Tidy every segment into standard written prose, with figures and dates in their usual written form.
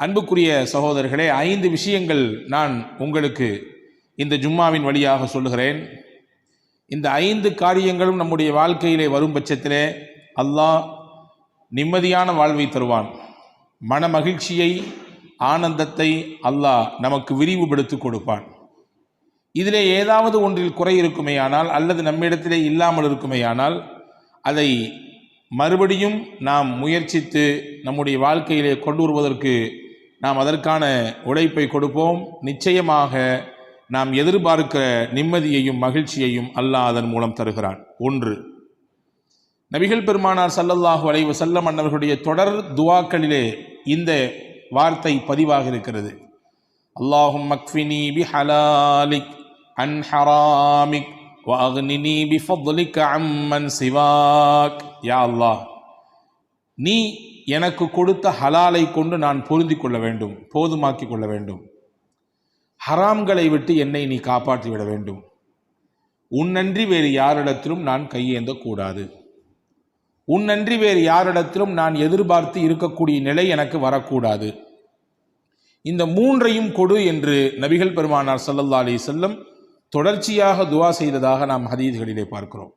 அன்புக்குரிய சகோதரர்களே, 5 விஷயங்கள் நான் உங்களுக்கு இந்த ஜும்மாவின் வழியாக சொல்லுகிறேன். இந்த 5 காரியங்களும் நம்முடைய வாழ்க்கையிலே வரும் பட்சத்திலே அல்லாஹ் நிம்மதியான வாழ்வை தருவான். மன மகிழ்ச்சியை, ஆனந்தத்தை அல்லாஹ் நமக்கு விரிவுபடுத்தி கொடுப்பான். இதிலே ஏதாவது ஒன்றில் குறை இருக்குமேயானால் அல்லது நம்மிடத்திலே இல்லாமல் இருக்குமேயானால் அதை மறுபடியும் நாம் முயற்சித்து நம்முடைய வாழ்க்கையிலே கொண்டு வருவதற்கு நாம் அதற்கான உழைப்பை கொடுப்போம். நிச்சயமாக நாம் எதிர்பார்க்கிற நிம்மதியையும் மகிழ்ச்சியையும் அல்லாஹ் அதன் மூலம் தருகிறான். 1, நபிகள் பெருமானார் ஸல்லல்லாஹு அலைஹி வஸல்லம் அன்னவர்களுடைய தொடர் துஆக்களிலே இந்த வார்த்தை பதிவாக இருக்கிறது. அல்லாஹும்ம க்ஃபினி பிஹலாலிக் அன் ஹராமிக் வ அக்னினி பிஃபத்லிக அம்மன் சிவாக். யா அல்லாஹ், நீ எனக்கு கொடுத்த ஹலாலை கொண்டு நான் பொருந்தி கொள்ள வேண்டும், போதுமாக்கி கொள்ள வேண்டும். ஹராம்களை விட்டு என்னை நீ காப்பாற்றி விட வேண்டும். உன்னன்றி வேறு யாரிடத்திலும் நான் கையேந்த கூடாது. உன்னன்றி வேறு யாரிடத்திலும் நான் எதிர்பார்த்து இருக்கக்கூடிய நிலை எனக்கு வரக்கூடாது. இந்த 3ஐயும் கொடு என்று நபிகள் பெருமானார் ஸல்லல்லாஹு அலைஹி வஸல்லம் தொடர்ச்சியாக துஆ செய்ததாக நாம் ஹதீஸ்களிலே பார்க்கிறோம்.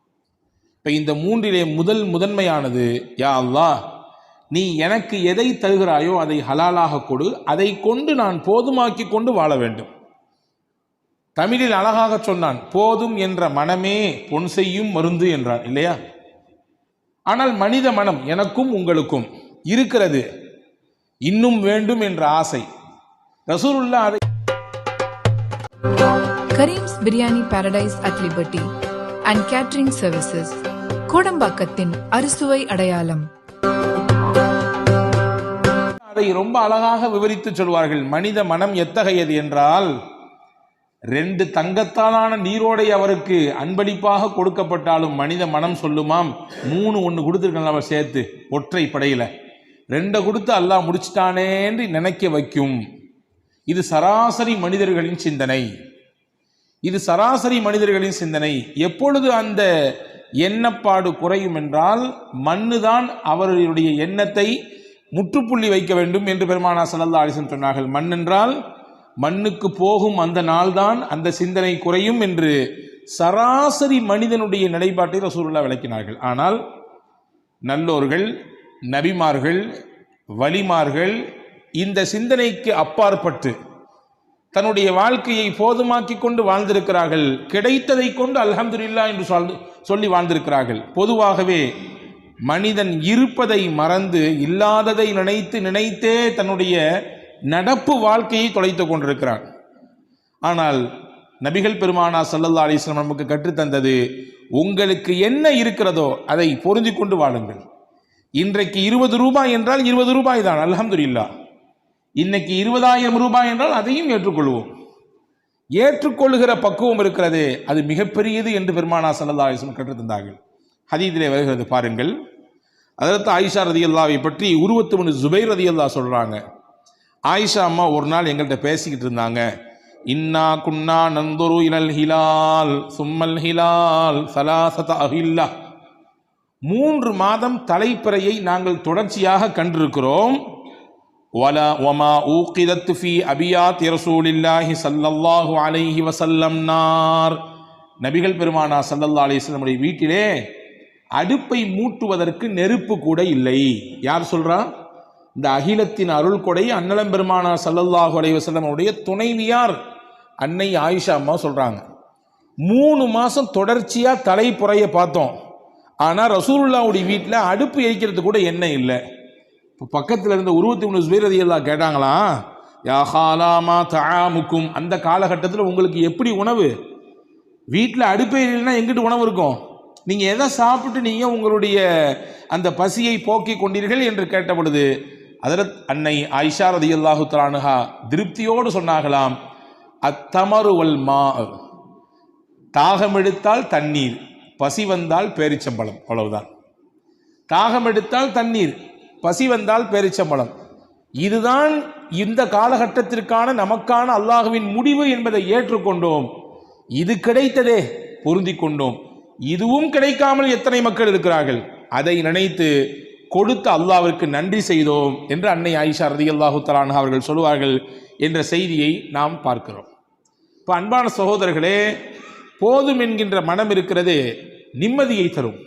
இப்போ இந்த 3இலே முதன்மையானது, யா அல்லாஹ், நீ எனக்கு எதை தருகிறாயோ அதை ஹலாலாக கொடு, அதை கொண்டு நான் போதுமாக்கி கொண்டு வாழ வேண்டும். தமிழில் அழகாக சொன்னான், போதும் என்ற மனமே பொன் செய்யும் மருந்து என்றான், இல்லையா? ஆனால் மனித மனம் எனக்கும் உங்களுக்கும் இருக்கிறது, இன்னும் வேண்டும் என்ற ஆசை. ரசூலுல்லாஹ் அதை Karim's biryani paradise at liberty and catering services, கோடம்பாக்கத்தின் அறுசுவை அடையாளம். அதை ரொம்ப அழகாக விவரித்து சொல்வார்கள். மனித மனம் எத்தகையது என்றால், 2 தங்கத்தாலான நீரோடை அவருக்கு அன்பளிப்பாக கொடுக்கப்பட்டாலும் மனித மனம் சொல்லுமாம், 3 ஒன்று கொடுத்துருக்கேன் அவர் சேர்த்து ஒற்றை படையில் 2 கொடுத்து அல்லாஹ் முடிச்சிட்டானே என்று நினைக்க வைக்கும். இது சராசரி மனிதர்களின் சிந்தனை. இது சராசரி மனிதர்களின் சிந்தனை. எப்பொழுது அந்த எண்ணப்பாடு குறையும் என்றால், மண்ணுதான் அவர்களுடைய எண்ணத்தை முற்றுப்புள்ளி வைக்க வேண்டும் என்று பெருமானார் ஸல்லல்லாஹு அலைஹி வஸல்லம் சொன்னார்கள். மண் என்றால் மண்ணுக்கு போகும் அந்த நாள்தான் அந்த சிந்தனை குறையும் என்று சராசரி மனிதனுடைய நிலைப்பாட்டை ரசூலுல்லாஹ் விளக்கினார்கள். ஆனால் நல்லோர்கள், நபிமார்கள், வலிமார்கள் இந்த சிந்தனைக்கு அப்பாற்பட்டு தன்னுடைய வாழ்க்கையை போதுமாக்கி கொண்டு வாழ்ந்திருக்கிறார்கள். கிடைத்ததை கொண்டு அல்ஹம்துலில்லாஹ் என்று சொல்லி வாழ்ந்திருக்கிறார்கள். பொதுவாகவே மனிதன் இருப்பதை மறந்து இல்லாததை நினைத்தே தன்னுடைய நடப்பு வாழ்க்கையை தொலைத்து கொண்டிருக்கிறான். ஆனால் நபிகள் பெருமானார் ஸல்லல்லாஹு அலைஹி வஸல்லம் நமக்கு கற்றுத்தந்தது, உங்களுக்கு என்ன இருக்கிறதோ அதை பொருந்தி கொண்டு வாழுங்கள். இன்றைக்கு 20 ரூபாய் என்றால் 20 ரூபாய் தான், அல்ஹம்துலில்லாஹ். இன்னைக்கு 20,000 ரூபாய் என்றால் அதையும் ஏற்றுக்கொள்வோம். ஏற்றுக்கொள்ளுகிற பக்குவம் இருக்கிறதே, அது மிகப்பெரியது என்று பெருமானார் ஸல்லல்லாஹு அலைஹி வஸல்லம் கற்றுத்தந்தார்கள். ஹதீஸிலே வருகிறது பாருங்கள். ஹஜ்ரத் ஆயிஷா ரதியல்லாஹு பற்றி உருவத்து பின் ஜுபைர் ரதியல்லாஹு சொல்றாங்க. ஆயிஷா அம்மா ஒரு நாள் எங்கள்கிட்ட பேசிக்கிட்டு இருந்தாங்க. இன்னா குன்னா நந்துரு இலல் ஹிலால் சும்மல் ஹிலால் சலாசத அஹில்லா, 3 மாதம் தலைப்பிறையை நாங்கள் தொடர்ச்சியாக கண்டிருக்கிறோம். வலா வமா ஊகிதத் ஃபீ அபியாத் ரசூலில்லாஹி ஸல்லல்லாஹு அலைஹி வஸல்லம் நார், நபிகள் பெருமானார் ஸல்லல்லாஹு அலைஹி வஸல்லம் வீட்டிலே அடுப்பை மூட்டுவதற்கு நெருப்பு கூட இல்லை. யார் சொல்றா? இந்த அகிலத்தின் அருள் கொடை அன்னலம் பெருமானார் ஸல்லல்லாஹு அலைஹி வஸல்லம் உடைய துணைவியார் அன்னை ஆயிஷா அம்மா சொல்றாங்க. 3 மாசம் தொடர்ச்சியா தலைப்புறைய பார்த்தோம். ஆனா ரசூலுல்லாஹ்வுடைய வீட்டில் அடுப்பு எரிக்கிறது கூட எண்ணெய் இல்லை. இப்போ பக்கத்தில் இருந்த உருவத்து பின் ஜுபைர் ரலியல்லாஹு கேட்டாங்களா, யா ஹாலாமா தஆமுக்கும், அந்த காலகட்டத்தில் உங்களுக்கு எப்படி உணவு? வீட்டில் அடுப்பே இல்லைன்னா எங்கிட்டு உணவு இருக்கும்? நீங்கள் எதை சாப்பிட்டு நீங்கள் உங்களுடைய அந்த பசியை போக்கி கொண்டீர்கள் என்று கேட்ட பொழுது ஹஜ்ரத் அன்னை ஆயிஷா ரலியல்லாஹு தஆலா அன்ஹா திருப்தியோடு சொன்னாகலாம், அத்தமரு வல் மா, தாகம் எடுத்தால் தண்ணீர், பசி வந்தால் பேரிச்சம்பழம், அவ்வளவுதான். தாகம் எடுத்தால் தண்ணீர், பசி வந்தால் பேரிச்சம்பழம். இதுதான் இந்த காலகட்டத்திற்கான நமக்கான அல்லாஹ்வின் முடிவு என்பதை ஏற்றுக்கொண்டோம். இது கிடைத்ததே, பொருந்தி கொண்டோம். இதுவும் கிடைக்காமல் எத்தனை மக்கள் இருக்கிறார்கள். அதை நினைத்து கொடுத்த அல்லாஹ்விற்கு நன்றி செய்தோம் என்று அன்னை ஆயிஷா ரலியல்லாஹு தஆலா அன்ஹா அவர்கள் சொல்லுவார்கள் என்ற செய்தியை நாம் பார்க்கிறோம். இப்போ அன்பான சகோதரர்களே, போதும் என்கின்ற மனம் இருக்கிறது நிம்மதியை தரும்.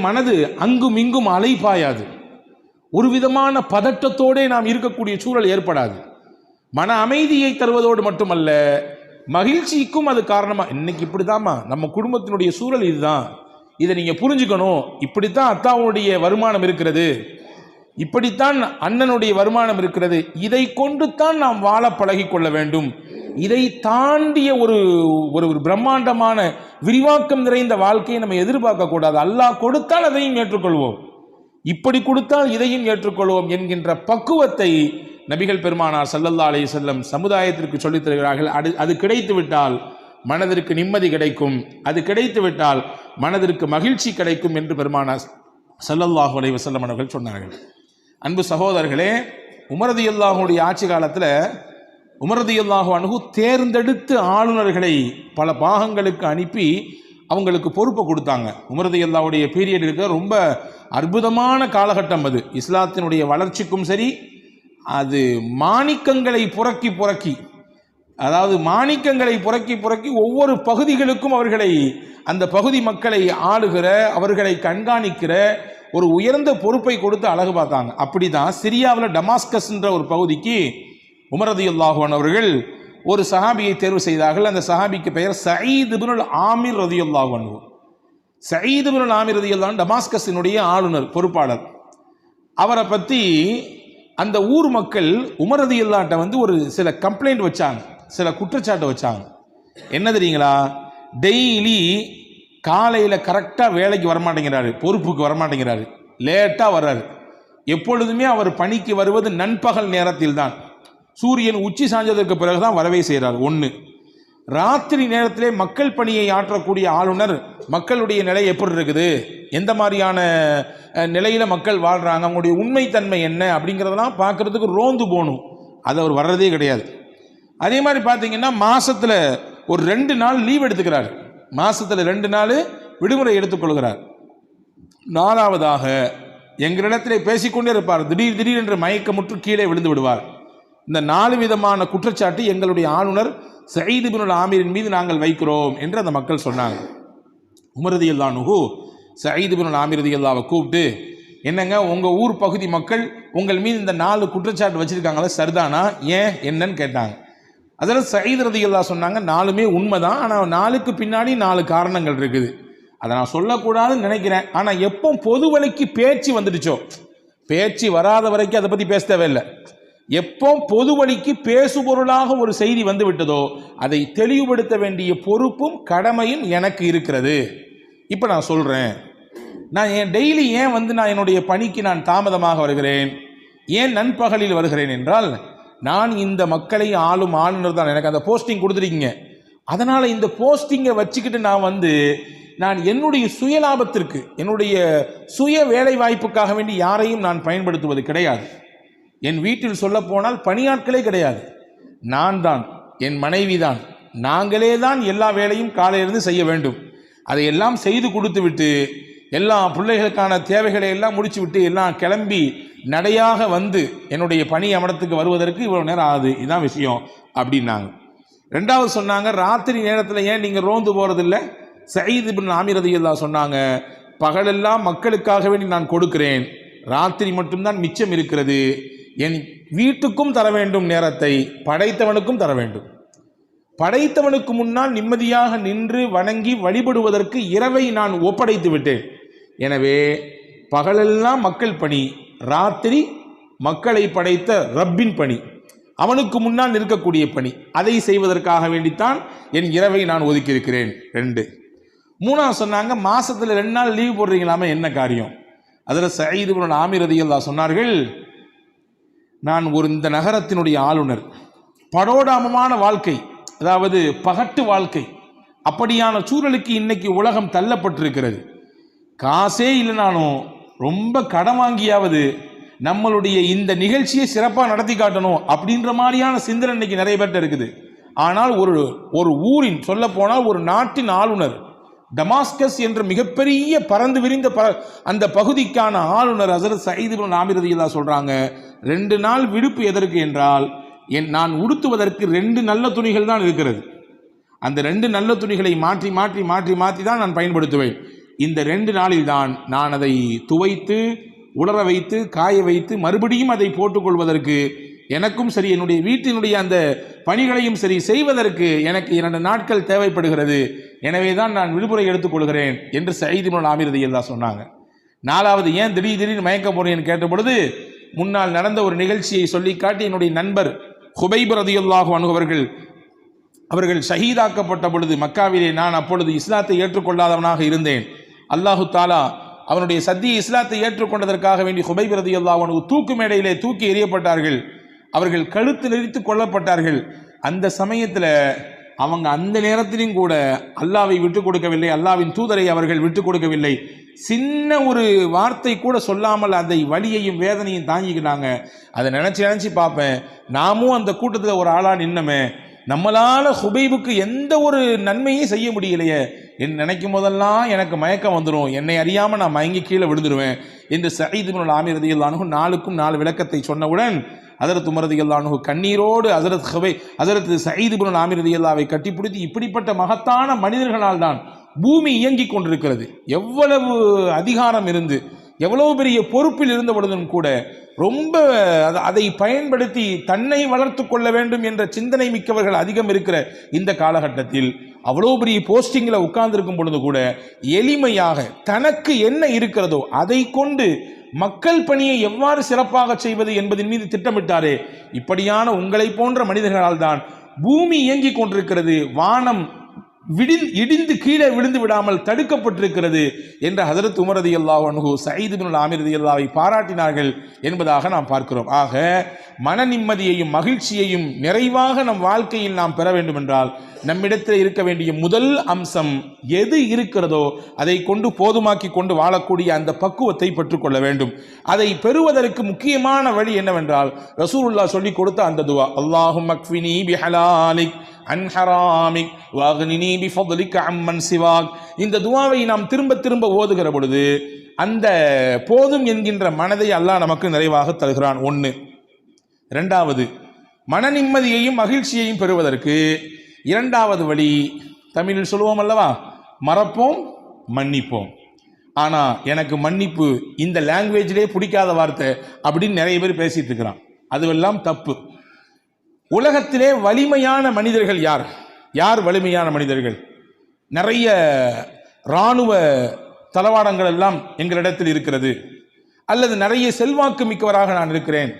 மனது அங்கும் இங்கும் அலைபாயாது. ஒரு விதமான பதட்டத்தோடே நாம் இருக்கக்கூடிய சூழல் ஏற்படாது. மன அமைதியை தருவதோடு மட்டுமல்ல, மகிழ்ச்சிக்கும் அது காரணமா. இன்னைக்கு இப்படிதாம்மா நம்ம குடும்பத்தினுடைய சூழல் இதுதான், இதை நீங்க புரிஞ்சுக்கணும். இப்படித்தான் அத்தாவுடைய வருமானம் இருக்கிறது, இப்படித்தான் அண்ணனுடைய வருமானம் இருக்கிறது, இதை கொண்டு தான் நாம் வாழ பழகி கொள்ள வேண்டும். இதை தாண்டிய ஒரு பிரம்மாண்டமான விரிவாக்கம் நிறைந்த வாழ்க்கையை நம்ம எதிர்பார்க்க கூடாது. அல்லாஹ் கொடுத்தால் அதையும் ஏற்றுக்கொள்வோம், இப்படி கொடுத்தால் இதையும் ஏற்றுக்கொள்வோம் என்கின்ற பக்குவத்தை நபிகள் பெருமானார் ஸல்லல்லாஹு அலைஹி வஸல்லம் சமுதாயத்திற்கு சொல்லித் தருகிறார்கள். அது கிடைத்து விட்டால் மனதிற்கு நிம்மதி கிடைக்கும், அது கிடைத்து விட்டால் மனதிற்கு மகிழ்ச்சி கிடைக்கும் என்று பெருமானார் ஸல்லல்லாஹு அலைஹி வஸல்லம் அவர்கள் சொன்னார்கள். அன்பு சகோதரர்களே, உமர் ரலியல்லாஹுடைய ஆட்சி காலத்தில் உமர் ரலியல்லாஹு அன்ஹு தேர்ந்தெடுத்து ஆளுநர்களை பல பாகங்களுக்கு அனுப்பி அவங்களுக்கு பொறுப்பை கொடுத்தாங்க. உமர் ரலியல்லாஹுடைய பீரியட் இருக்க ரொம்ப அற்புதமான காலகட்டம் அது. இஸ்லாத்தினுடைய வளர்ச்சிக்கும் சரி, அது மாணிக்கங்களை புரக்கி அதாவது மாணிக்கங்களை புரக்கி ஒவ்வொரு பகுதிகளுக்கும் அவர்களை, அந்த பகுதி மக்களை ஆளுகிற, அவர்களை கண்காணிக்கிற ஒரு உயர்ந்த பொறுப்பை கொடுத்து அழகு பார்த்தாங்க. அப்படிதான் சிரியாவில் டமாஸ்கஸ் என்ற ஒரு பகுதிக்கு உமர் ரலியல்லாஹு அன்ஹு அவர்கள் ஒரு சஹாபியை தேர்வு செய்தார்கள். அந்த சஹாபிக்கு பெயர் சயீத் இப்னுல் ஆமிர் ரலியல்லாஹு அன்ஹு. சயீத் இப்னுல் ஆமிர் ரலியல்லாஹு அன்ஹு டமாஸ்கஸினுடைய ஆளுநர், பொறுப்பாளர். அவரை பற்றி அந்த ஊர் மக்கள் உமர் ரலியல்லாஹு அன்ஹு ஒரு சில கம்ப்ளைண்ட் வச்சாங்க, சில குற்றச்சாட்டு வச்சாங்க. என்ன தெரியுங்களா? டெய்லி காலையில் கரெக்டாக வேலைக்கு வரமாட்டேங்கிறாரு, பொறுப்புக்கு வரமாட்டேங்கிறாரு, லேட்டாக வர்றாரு. எப்பொழுதுமே அவர் பணிக்கு வருவது நண்பகல் நேரத்தில் தான், சூரியன் உச்சி சாய்ந்ததற்கு பிறகுதான் வரவே செய்கிறார். ஒன்று. ராத்திரி நேரத்திலே மக்கள் பணியை ஆற்றக்கூடிய ஆளுநர், மக்களுடைய நிலை எப்படி இருக்குது, எந்த மாதிரியான நிலையில் மக்கள் வாழ்கிறாங்க, அவங்களுடைய உண்மைத்தன்மை என்ன அப்படிங்கிறதெல்லாம் பார்க்குறதுக்கு ரோந்து போகணும். அது அவர் வர்றதே கிடையாது. அதே மாதிரி பார்த்தீங்கன்னா மாதத்தில் ஒரு 2 நாள் லீவ் எடுத்துக்கிறார், மாதத்தில் 2 நாள் விடுமுறை எடுத்துக்கொள்கிறார். 4வதாக எங்களிடத்திலே பேசிக்கொண்டே இருப்பார், திடீர் என்று மயக்கமுற்று கீழே விழுந்து விடுவார். இந்த 4 விதமான குற்றச்சாட்டு எங்களுடைய ஆளுநர் சயீத் இப்னுல் ஆமிரின் மீது நாங்கள் வைக்கிறோம் என்று அந்த மக்கள் சொன்னாங்க. உமர் ரலியல்லாஹு அன்ஹு சயீத் இப்னுல் ஆமிர் ரலியல்லாஹு கூப்பிட்டு, என்னங்க உங்கள் ஊர் பகுதி மக்கள் உங்கள் மீது இந்த 4 குற்றச்சாட்டு வச்சுருக்காங்களே, சரிதானா, ஏன் என்னன்னு கேட்டாங்க. அதில் சயீத் ரலியல்லாஹு சொன்னாங்க, 4மே உண்மைதான், ஆனால் 4க்கு பின்னாடி 4 காரணங்கள் இருக்குது, அதை நான் சொல்லக்கூடாதுன்னு நினைக்கிறேன். ஆனால் எப்போ பொது வழிக்கு பேச்சு வந்துடுச்சோ, பேச்சு வராத வரைக்கும் அதை பற்றி பேச தேவையில்லை, எப்போ பொது வழிக்கு பேசுபொருளாக ஒரு செய்தி வந்து விட்டதோ அதை தெளிவுபடுத்த வேண்டிய பொறுப்பும் கடமையும் எனக்கு இருக்கிறது. இப்போ நான் சொல்கிறேன், நான் டெய்லி ஏன் நான் என்னுடைய பணிக்கு நான் தாமதமாக வருகிறேன், ஏன் நண்பகலில் வருகிறேன் என்றால், நான் இந்த மக்களை ஆளும் ஆளுநர் தான், எனக்கு அந்த போஸ்டிங் கொடுத்துருக்கீங்க, அதனால் இந்த போஸ்டிங்கை வச்சுக்கிட்டு நான் என்னுடைய சுயலாபத்திற்கு, என்னுடைய சுய வேலை வாய்ப்புக்காக வேண்டி யாரையும் நான் பயன்படுத்துவது கிடையாது. என் வீட்டில் சொல்ல போனால் பணியாட்களே கிடையாது, நான் தான், என் மனைவி தான், நாங்களே தான் எல்லா வேலையும் காலையிலிருந்து செய்ய வேண்டும். அதையெல்லாம் செய்து கொடுத்து விட்டு எல்லா பிள்ளைகளுக்கான தேவைகளை எல்லாம் முடிச்சு விட்டு எல்லாம் கிளம்பி நடையாக என்னுடைய பணி அமரத்துக்கு வருவதற்கு இவ்வளோ நேரம் ஆகுது, இதுதான் விஷயம் அப்படின்னாங்க. 2வது சொன்னாங்க, ராத்திரி நேரத்தில் ஏன் நீங்கள் ரோந்து போகிறதில்ல? சயீத் இப்னுல் ஆமிர் ரலியல்லாஹு சொன்னாங்க, பகலெல்லாம் மக்களுக்காக வேண்டி நான் கொடுக்கிறேன், ராத்திரி மட்டும்தான் மிச்சம் இருக்கிறது, என் வீட்டுக்கும் தர வேண்டும் நேரத்தை, படைத்தவனுக்கும் தர வேண்டும். படைத்தவனுக்கு முன்னால் நிம்மதியாக நின்று வணங்கி வழிபடுவதற்கு இரவை நான் ஒப்படைத்து விட்டேன். எனவே பகலெல்லாம் மக்கள் பணி, ராத்திரி மக்களை படைத்த ரப்பின் பணி, அவனுக்கு முன்னால் நிற்கக்கூடிய பணி, அதை செய்வதற்காக வேண்டித்தான் என் இரவை நான் ஒதுக்கியிருக்கிறேன். 2. 3வது சொன்னாங்க, மாதத்தில் 2 நாள் லீவ் போடுறீங்களாமே, என்ன காரியம்? அதில் சயீத் இப்னுல் ஆமிர் ரலியல்லாஹு சொன்னார்கள், நான் இந்த நகரத்தினுடைய ஆளுநர், படோடாமமான வாழ்க்கை, அதாவது பகட்டு வாழ்க்கை, அப்படியான சூழலுக்கு இன்னைக்கு உலகம் தள்ளப்பட்டிருக்கிறது. காசே இல்லைனாலும் ரொம்ப கடன் வாங்கியாவது நம்மளுடைய இந்த நிகழ்ச்சியை சிறப்பாக நடத்தி காட்டணும் அப்படின்ற மாதிரியான சிந்தனை இன்னைக்கு நிறைய பேர்ட்ட இருக்குது. ஆனால் ஒரு ஊரின் சொல்ல போனால் ஒரு நாட்டின் ஆளுநர், டமாஸ்கஸ் என்ற மிகப்பெரிய பறந்து விரிந்த அந்த பகுதிக்கான ஆளுநர் ஹஸரத் சயீத் இப்னு ஆமிர் ரலியல்லாஹு சொல்றாங்க, 2 நாள் விடுப்பு எதற்கு என்றால், நான் உடுத்துவதற்கு 2 நல்ல துணிகள் தான் இருக்கிறது. அந்த 2 நல்ல துணிகளை மாற்றி மாற்றி மாற்றி மாற்றி தான் நான் பயன்படுத்துவேன். இந்த 2 நாளில் தான் நான் அதை துவைத்து உலர வைத்து காய வைத்து மறுபடியும் அதை போட்டுக்கொள்வதற்கு எனக்கும் சரி என்னுடைய வீட்டினுடைய அந்த பணிகளையும் சரி செய்வதற்கு எனக்கு 2 நாட்கள் தேவைப்படுகிறது. எனவே தான் நான் விடுமுறை எடுத்துக்கொள்கிறேன் என்று சயீத் இப்னு ஆமிர் ரலியல்லாஹு சொன்னாங்க. 4வது ஏன் திடீர்னு மயக்க போறேன்னு கேட்ட பொழுது, முன்னால் நடந்த ஒரு நிகழ்ச்சியை சொல்லி காட்டி என்னுடைய நண்பர் ஹுபைப் ரலியல்லாஹு அன்ஹு அவர்கள் ஷஹீதாக்கப்பட்ட பொழுது மக்காவிலே நான் அப்பொழுது இஸ்லாத்தை ஏற்றுக்கொள்ளாதவனாக இருந்தேன். அல்லாஹு தாலா அவனுடைய சத்திய இஸ்லாத்தை ஏற்றுக்கொண்டதற்காக வேண்டி ஹுபைப் ரலியல்லாஹு அன்ஹு தூக்கு மேடையிலே தூக்கி எறியப்பட்டார்கள். அவர்கள் கழுத்து நெரித்து கொல்லப்பட்டார்கள். அந்த சமயத்தில் அவங்க அந்த நேரத்திலும் கூட அல்லாவை விட்டு கொடுக்கவில்லை, அல்லாவின் தூதரை அவர்கள் விட்டு கொடுக்கவில்லை. சின்ன ஒரு வார்த்தை கூட சொல்லாமல் அந்த வலியையும் வேதனையும் தாங்கிக்கிட்டாங்க. அதை நினைச்சு பார்ப்பேன், நாமும் அந்த கூட்டத்தில் ஒரு ஆளா நின்னமே, நம்மளால ஹுபைபுக்கு எந்த ஒரு நன்மையும் செய்ய முடியலையே என்று நினைக்கும் போதெல்லாம் எனக்கு மயக்கம் வந்துடும், என்னை அறியாமல் நான் மயங்கி கீழே விழுந்துருவேன் என்று சயீத் இப்னு ஆமிர் ரலியல்லாஹு அன்ஹு 4க்கும் 4 விளக்கத்தை சொன்னவுடன் ஹஸரத் உமர் ரலியல்லாஹு அன்ஹு கண்ணீரோடு ஹஸரத் சயீத் இப்னு ஆமிர் ரலியல்லாஹுவை கட்டிப்பிடித்து, இப்படிப்பட்ட மகத்தான மனிதர்களால் தான் பூமி இயங்கிக் கொண்டிருக்கிறது. எவ்வளவு அதிகாரம் இருந்து எவ்வளவு பெரிய பொறுப்பில் இருந்த பொழுதும் கூட ரொம்ப அதை பயன்படுத்தி தன்னை வளர்த்து கொள்ள வேண்டும் என்ற சிந்தனை மிக்கவர்கள் அதிகம் இருக்கிற இந்த காலகட்டத்தில் அவ்வளோ பெரிய போஸ்டிங்கில் உட்கார்ந்திருக்கும் பொழுது கூட எளிமையாக தனக்கு என்ன இருக்கிறதோ அதை கொண்டு மக்கள் பணியை எவ்வாறு சிறப்பாக செய்வது என்பதன் மீது திட்டமிட்டாரே, இப்படியான உங்களை போன்ற மனிதர்களால் தான் பூமி இயங்கிக் கொண்டிருக்கிறது, வானம் இடிந்து கீழே விழுந்து விடாமல் தடுக்கப்பட்டிருக்கிறது என்ற ஹஸரத் உமர் ரலியல்லாஹு அன்ஹு சயீத் இப்னு ஆமிர் ரலியல்லாஹுவை பாராட்டினார்கள் என்பதாக நாம் பார்க்கிறோம். ஆக மன நிம்மதியையும் மகிழ்ச்சியையும் நிறைவாக நம் வாழ்க்கையில் நாம் பெற வேண்டும் என்றால் நம்மிடத்தில் இருக்க வேண்டிய முதல் அம்சம் எது இருக்கிறதோ அதை கொண்டு போதுமாக்கி கொண்டு வாழக்கூடிய அந்த பக்குவத்தை பெற்றுக்கொள்ள வேண்டும். அதை பெறுவதற்கு முக்கியமான வழி என்னவென்றால் ரசூலுல்லாஹ் சொல்லி கொடுத்த அந்த துவா, அல்லாஹும்ம அக்ஃபினி பிஹலாலிக் அன் ஹராமிக் வஅக்னினி பிஃபத்லிக அம்மன் சிவாக். இந்த துவாவை நாம் திரும்ப திரும்ப ஓதுகிற பொழுது அந்த போதும் என்கின்ற மனதை அல்லாஹ் நமக்கு நிறைவாக தருகிறான். 1. 2வது, மன நிம்மதியையும் மகிழ்ச்சியையும் பெறுவதற்கு 2வது வழி தமிழில் சொல்லுவோம் அல்லவா, மறப்போம் மன்னிப்போம். ஆனால் எனக்கு மன்னிப்பு இந்த லாங்குவேஜிலே பிடிக்காத வார்த்தை அப்படின்னு நிறைய பேர் பேசிட்டு இருக்கிறான். அதுவெல்லாம் தப்பு. உலகத்திலே வலிமையான மனிதர்கள் யார்? யார் வலிமையான மனிதர்கள்? நிறைய இராணுவ தளவாடங்கள் எல்லாம் எங்களிடத்தில் இருக்கிறது, அல்லது நிறைய செல்வாக்கு மிக்கவராக நான் இருக்கிறேன்,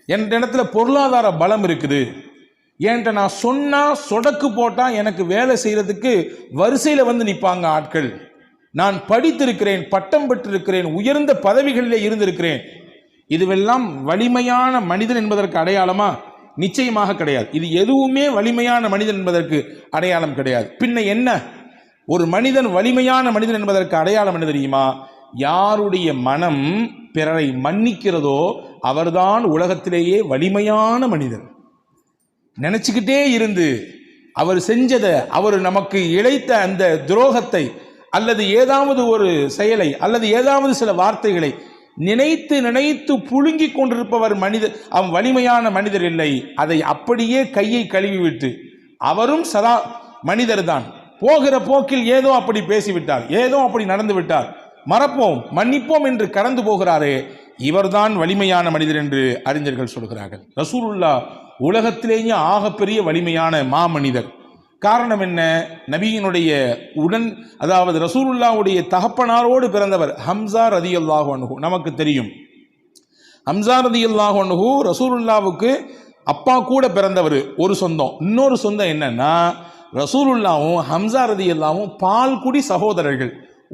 என் இடத்துல பொருளாதார பலம் இருக்குது, என்கிட்ட நான் சொன்னா சொடக்கு போட்டா எனக்கு வேலை செய்யறதுக்கு வரிசையில் வந்து நிற்பாங்க ஆட்கள், நான் படித்திருக்கிறேன், பட்டம் பெற்றிருக்கிறேன், உயர்ந்த பதவிகளிலே இருந்திருக்கிறேன். இதுவெல்லாம் வலிமையான மனிதன் என்பதற்கு அடையாளமா? நிச்சயமாக கிடையாது. இது எதுவுமே வலிமையான மனிதன் என்பதற்கு அடையாளம் கிடையாது. பின்ன என்ன? ஒரு மனிதன் வலிமையான மனிதன் என்பதற்கு அடையாளம் என்ன தெரியுமா? யாருடைய மனம் பிறரை மன்னிக்கிறதோ அவர்தான் உலகத்திலேயே வலிமையான மனிதன். நினைச்சுக்கிட்டே இருந்து அவர் செஞ்சதை, அவர் நமக்கு இழைத்த அந்த துரோகத்தை அல்லது ஏதாவது ஒரு செயலை அல்லது ஏதாவது சில வார்த்தைகளை நினைத்து நினைத்து புழுங்கி கொண்டிருப்பவர் அவன் வலிமையான மனிதர் இல்லை. அதை அப்படியே கையை கழுவி விட்டு, அவரும் சதா மனிதர் தான், போகிற போக்கில் ஏதோ அப்படி பேசிவிட்டார், ஏதோ அப்படி நடந்து விட்டார், மறப்போம் மன்னிப்போம் என்று கடந்து போகிறாரே, இவர்தான் வலிமையான மனிதர் என்று அறிஞர்கள் சொல்கிறார்கள். ரசூலுல்லாஹ் உலகத்திலேயே ஆகப்பெரிய வலிமையான மாமனிதர். காரணம் என்ன? நபியினுடைய அதாவது ரசூலுல்லாஹ்வுடைய தகப்பனாரோடு பிறந்தவர் ஹம்சா ரலியல்லாஹு அன்ஹு. நமக்கு தெரியும், ஹம்சா ரலியல்லாஹு அன்ஹு ரசூலுல்லாஹ்வுக்கு அப்பா கூட பிறந்தவர். ஒரு சொந்தம். இன்னொரு சொந்தம் என்னன்னா, ரசூலுல்லாஹ்வும் ஹம்சா ரலியல்லாஹும் பால்குடி சகோதரர்கள்.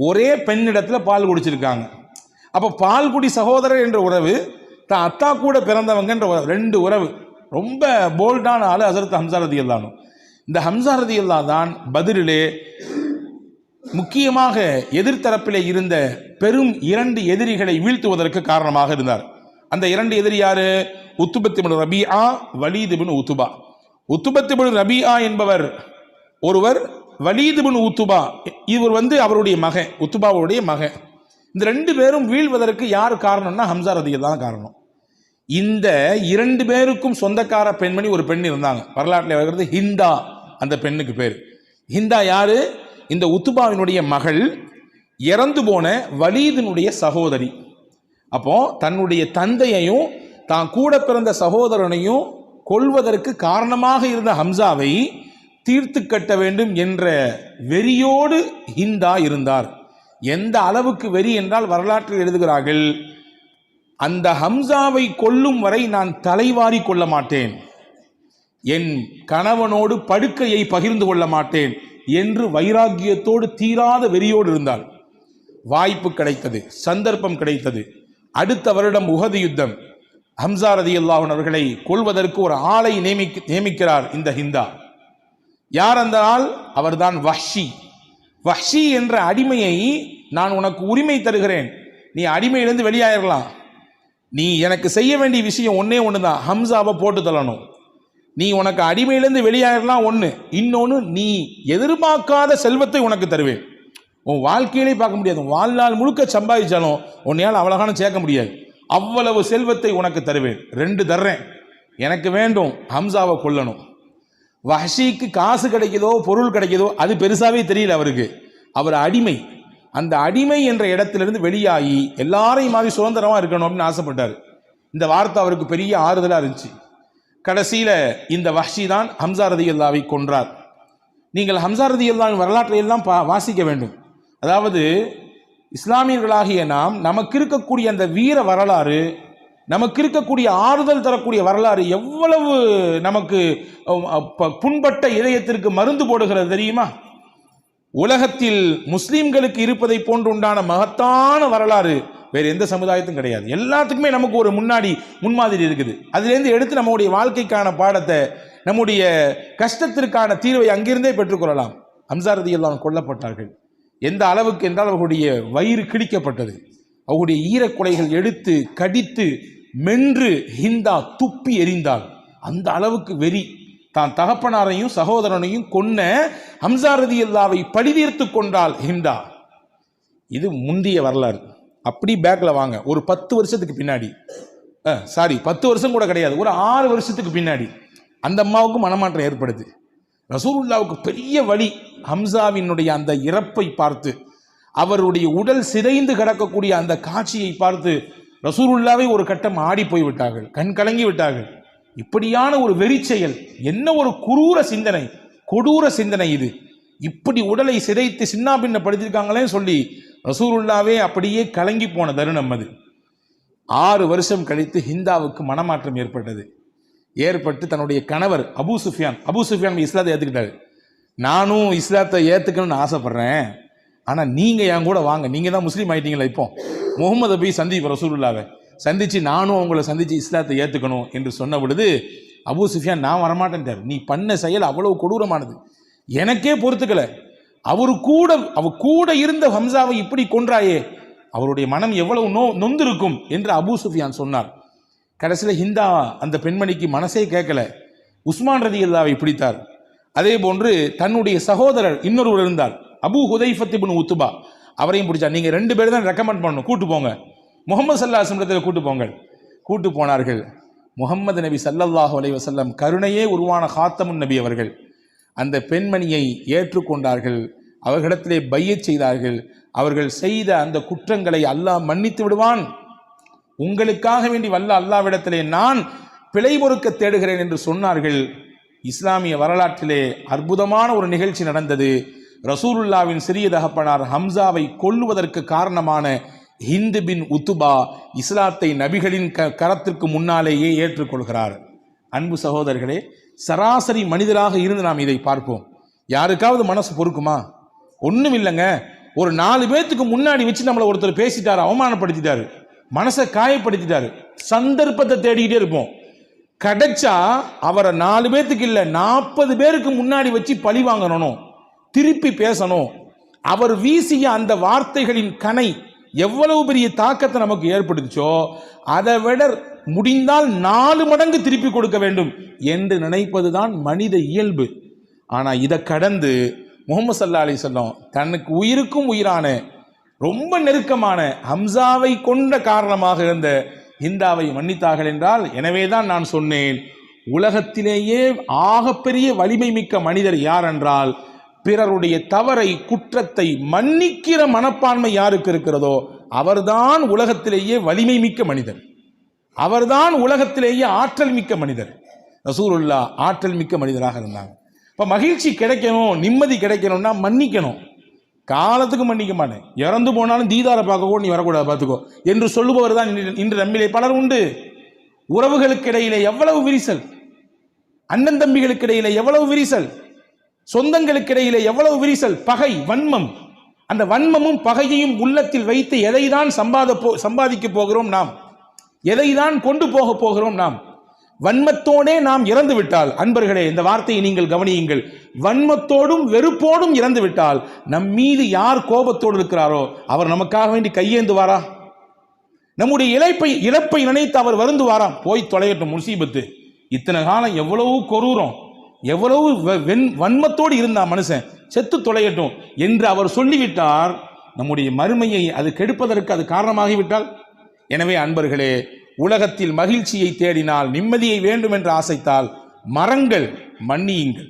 ஒரே பெண்ணிடத்துல பால் குடிச்சிருக்காங்க. அப்போ பால்குடி சகோதரர் என்ற உறவு, தான் அத்தா கூட பிறந்தவங்க என்ற 2 உறவு. ரொம்ப போல்டான ஆளு ஹஸரத் ஹம்சா ரலியல்லாஹு. இந்த ஹம்சா ரலியல்லாஹு தான் பத்ரிலே முக்கியமாக எதிர்த்தரப்பிலே இருந்த பெரும் 2 எதிரிகளை வீழ்த்துவதற்கு காரணமாக இருந்தார். அந்த 2 எதிரி யாரு? உத்பத் இப்னு ரபீஆ, வலீத் இப்னு உத்பா. உத்பத் இப்னு ரபீஆ என்பவர் ஒருவர், வலீத் பின் உத்துபா, இவர் அவருடைய மகன், உத்துபாவுடைய மகன். இந்த 2 பேரும் வீழ்வதற்கு யார் காரணம்னா ஹம்சா ரலியல்லாஹு தான் காரணம். இந்த 2 பேருக்கும் சொந்தக்கார பெண்மணி ஒரு பெண் இருந்தாங்க, வரலாற்றில் வருகிறது ஹிந்தா. அந்த பெண்ணுக்கு பேர் ஹிந்தா. யாரு? இந்த உத்துபாவினுடைய மகள், இறந்து போன வலீதினுடைய சகோதரி. அப்போ தன்னுடைய தந்தையையும் தான் கூட பிறந்த சகோதரனையும் கொல்வதற்கு காரணமாக இருந்த ஹம்சாவை தீர்த்து கட்ட வேண்டும் என்ற வெறியோடு ஹிந்தா இருந்தார். எந்த அளவுக்கு வெறி என்றால் வரலாற்றில் எழுதுகிறார்கள், அந்த ஹம்சாவை கொல்லும் வரை நான் தலைவாரி கொள்ள மாட்டேன், என் கணவனோடு படுக்கையை பகிர்ந்து கொள்ள மாட்டேன் என்று வைராக்கியத்தோடு தீராத வெறியோடு இருந்தாள். வாய்ப்பு கிடைத்தது, சந்தர்ப்பம் கிடைத்தது. அடுத்த வருடம் உஹது யுத்தம், ஹம்சா ரலியல்லாஹு அன்ஹு அவர்களை கொல்வதற்கு ஒரு ஆளை நியமிக்கிறார் இந்த ஹிந்தா. யார் அந்த ஆள்? அவர்தான் வஹ்ஷி. வஹ்ஷி என்ற அடிமையை நான் உனக்கு உரிமை தருகிறேன், நீ அடிமையிலிருந்து வெளியாயிரலாம், நீ எனக்கு செய்ய வேண்டிய விஷயம் ஒன்னே ஒண்ணுதான், ஹம்சாவை போட்டு தள்ளணும். நீ உனக்கு அடிமையிலிருந்து வெளியாயிரலாம் ஒன்று, இன்னொன்று நீ எதிர்பார்க்காத செல்வத்தை உனக்கு தருவேன். உன் வாழ்க்கையிலே பார்க்க முடியாது, வாழ்நாள் முழுக்க சம்பாதிச்சாலும் உன்னையால் அவ்வளோகான சேர்க்க முடியாது, அவ்வளவு செல்வத்தை உனக்கு தருவேன். 2 தர்றேன், எனக்கு வேண்டும், ஹம்சாவை கொல்லணும். வஹ்ஷிக்கு காசு கிடைக்குதோ பொருள் கிடைக்குதோ அது பெருசாவே தெரியல அவருக்கு, அவர் அடிமை. அந்த அடிமை என்ற இடத்திலிருந்து வெளியாகி எல்லாரையும் மாதிரி சுதந்திரமா இருக்கணும் அப்படின்னு ஆசைப்பட்டார். இந்த வார்த்தை அவருக்கு பெரிய ஆறுதலா இருந்துச்சு. கடைசியில இந்த வஹ்ஷி தான் ஹம்சா ரலியல்லாஹு கொன்றார். நீங்கள் ஹம்சா ரலியல்லாஹு வரலாற்றை எல்லாம் வாசிக்க வேண்டும். அதாவது இஸ்லாமியர்களாகிய நாம், நமக்கு இருக்கக்கூடிய அந்த வீர வரலாறு, நமக்கு இருக்கக்கூடிய ஆறுதல் தரக்கூடிய வரலாறு எவ்வளவு நமக்கு புண்பட்ட இதயத்திற்கு மருந்து போடுகிறது தெரியுமா? உலகத்தில் முஸ்லிம்களுக்கு இருப்பதை போன்று உண்டான மகத்தான வரலாறு வேற எந்த சமுதாயத்தும் கிடையாது. எல்லாத்துக்குமே நமக்கு ஒரு முன்மாதிரி இருக்குது. அதிலிருந்து எடுத்து நம்முடைய வாழ்க்கைக்கான பாடத்தை, நம்முடைய கஷ்டத்திற்கான தீர்வை அங்கிருந்தே பெற்றுக்கொள்ளலாம். ஹம்சா ரலியல்லாஹு அன்ஹு கொல்லப்பட்டார்கள். எந்த அளவுக்கு என்றால் அவர்களுடைய வயிறு கிழிக்கப்பட்டது, அவருடைய ஈரக்குலைகள் எடுத்து கடித்து மென்று ஹிந்தா துப்பி எறிந்தாள். அந்த அளவுக்கு வெறி. தான் தகப்பனாரையும் சகோதரனையும் கொன்ன ஹம்சா ரலியல்லாஹு பழிதீர்த்து கொண்டாள் ஹிந்தா. இது முந்திய வரலாறு. அப்படி பேக்ல வாங்க, ஒரு 10 வருஷத்துக்கு பின்னாடி, 10 வருஷம் கூட கிடையாது, ஒரு 6 வருஷத்துக்கு பின்னாடி அந்த அம்மாவுக்கு மனமாற்றம் ஏற்படுது. ரசூலுல்லாவுக்கு பெரிய வலி. ஹம்சாவினுடைய அந்த இறப்பை பார்த்து, அவருடைய உடல் சிதைந்து கிடக்கக்கூடிய அந்த காட்சியை பார்த்து ரசூலுல்லாவை ஒரு கட்டம் ஆடி போய் விட்டார்கள், கண் கலங்கி விட்டார்கள். இப்படியான ஒரு வெறி செயல், என்ன ஒரு குரூர சிந்தனை, கொடூர சிந்தனை இது. இப்படி உடலை சிதைத்து சின்னாபின்னப்படுத்திருக்காங்களே சொல்லி ரசூலுல்லாவே அப்படியே கலங்கி போன தருணம் அது. 6 வருஷம் கழித்து ஹிந்தாவுக்கு மனமாற்றம் ஏற்பட்டது. ஏற்பட்டு தன்னுடைய கணவர் அபூ சுஃபியான் இஸ்லாத்தை ஏற்றுக்கிட்டாரு. நானும் இஸ்லாத்தை ஏற்றுக்கணும்னு ஆசைப்படுறேன், ஆனால் நீங்கள் என் கூட வாங்க, நீங்கள் தான் முஸ்லீம் ஆகிட்டீங்களா, இப்போ முகமது போய் சந்திப்போம், ரசூலுல்லாவை சந்தித்து நானும் அவங்கள சந்தித்து இஸ்லாத்தை ஏற்றுக்கணும் என்று சொன்ன பொழுது அபூ சுஃபியான் நான் வரமாட்டேன்ட்டார். நீ பண்ண செயல் அவ்வளவு கொடூரமானது, எனக்கே பொறுத்துக்கல. அவர் கூட இருந்த ஹம்சாவை இப்படி கொன்றாயே, அவருடைய மனம் எவ்வளவு நொந்திருக்கும் என்று அபூ சுஃபியான் சொன்னார். கடைசியில் ஹிந்தா அந்த பெண்மணிக்கு மனசே கேட்கல, உஸ்மான் ரலியல்லாஹு பிடித்தார். அதே போன்று தன்னுடைய சகோதரர் இன்னொருவர் இருந்தார், அபூ ஹுதைஃபத் இப்னு உத்பா, அவரையும் பிடிச்சார். நீங்கள் 2 பேர் தான் ரெக்கமெண்ட் பண்ணணும், கூட்டு போங்க, முகமது ஸல்லல்லாஹு அலைஹி வஸல்லம் கூட்டு போங்க. கூட்டு போனார்கள். முகமது நபி ஸல்லல்லாஹு அலைஹி வஸல்லம் கருணையே உருவான ஹாத்தமுன் நபி அவர்கள் அந்த பெண்மணியை ஏற்றுக்கொண்டார்கள், அவர்களிடத்திலே பையச் செய்தார்கள். அவர்கள் செய்த அந்த குற்றங்களை அல்லாஹ் மன்னித்து விடுவான், உங்களுக்காக வேண்டி வல்ல அல்லாஹ்விடத்திலே நான் பிழை பொறுக்க தேடுகிறேன் என்று சொன்னார்கள். இஸ்லாமிய வரலாற்றிலே அற்புதமான ஒரு நிகழ்ச்சி நடந்தது. ரசூலுல்லாவின் சிறிய தகப்பனார் ஹம்சாவை கொல்லுவதற்கு காரணமான ஹிந்த் பின் உத்துபா இஸ்லாத்தை நபிகளின் கரத்திற்கு முன்னாலேயே ஏற்றுக்கொள்கிறார். அன்பு சகோதரர்களே, சராசரி மனிதராக இருந்து நாம் இதை பார்ப்போம். யாருக்காவது மனசு பொறுக்குமா? ஒன்றும் இல்லைங்க. ஒரு 4 பேர்த்துக்கு முன்னாடி வச்சு நம்மளை ஒருத்தர் பேசிட்டாரு, அவமானப்படுத்திட்டாரு, மனசை காயப்படுத்திட்டாரு, சந்தர்ப்பத்தை தேடிக்கிட்டே இருப்போம். கிடைச்சா அவரை 4 பேர்த்துக்கு இல்லை 40 பேருக்கு முன்னாடி வச்சு பழி வாங்கணும், திருப்பி பேசணும். அவர் வீசிய அந்த வார்த்தைகளின் கணை எவ்வளவு பெரிய தாக்கத்தை நமக்கு ஏற்படுச்சோ அதை விட முடிந்தால் 4 மடங்கு திருப்பி கொடுக்க வேண்டும் என்று நினைப்பதுதான் மனித இயல்பு. ஆனால் இதை கடந்து முஹம்மது ஸல்லல்லாஹு அலைஹி வஸல்லம் தனக்கு உயிருக்கும் உயிரான ரொம்ப நெருக்கமான ஹம்சாவை கொண்ட காரணமாக இருந்த ஹிந்தாவை மன்னித்தார்கள் என்றால், எனவேதான் நான் சொன்னேன், உலகத்திலேயே ஆகப்பெரிய வலிமை மிக்க மனிதர் யார் என்றால், பிறருடைய தவறை குற்றத்தை மன்னிக்கிற மனப்பான்மை யாருக்கு இருக்கிறதோ அவர்தான் உலகத்திலேயே வலிமை மிக்க மனிதர், அவர்தான் உலகத்திலேயே ஆற்றல் மிக்க மனிதர். ரசூலுல்லாஹ் ஆற்றல் மிக்க மனிதராக இருந்தாங்க. இப்போ மகிழ்ச்சி கிடைக்கணும், நிம்மதி கிடைக்கணும்னா மன்னிக்கணும். காலத்துக்கு மன்னிக்க மாட்டேன், இறந்து போனாலும் தீதாரை பார்க்க கூட நீ வரக்கூடாது பார்த்துக்கோ என்று சொல்லுபவர் தான் இன்று நம்மிலே பலர் உண்டு. உறவுகளுக்கு இடையிலே எவ்வளவு விரிசல், அண்ணன் தம்பிகளுக்கு இடையிலே எவ்வளவு விரிசல், சொந்தங்களுக்கு இடையிலே எவ்வளவு விரிசல், பகை, வன்மம். அந்த வன்மமும் பகையையும் உள்ளத்தில் வைத்து எதைதான் சம்பாதிக்க போகிறோம் நாம், எதைதான் கொண்டு போக போகிறோம் நாம். வன்மத்தோடே நாம் இறந்து விட்டால், அன்பர்களே இந்த வார்த்தையை நீங்கள் கவனியுங்கள், வன்மத்தோடும் வெறுப்போடும் இறந்து விட்டால் நம் மீது யார் கோபத்தோடு இருக்கிறாரோ அவர் நமக்காக வேண்டி கையேந்துவாரா? நம்முடைய இழப்பை நினைத்து அவர் வருந்துவாராம்? போய் தொலையட்டும் முசீபத்து, இத்தனை காலம் எவ்வளவு கொரூரம், எவ்வளவு வன்மத்தோடு இருந்தா மனுஷன், செத்து தொலையட்டும் என்று அவர் சொல்லிவிட்டார். நம்முடைய மறுமையை அது கெடுப்பதற்கு அது காரணமாகிவிட்டால். எனவே அன்பர்களே, உலகத்தில் மகிழ்ச்சியை தேடினால், நிம்மதியை வேண்டும் என்று ஆசைத்தால் மறங்கள், மன்னியுங்கள்,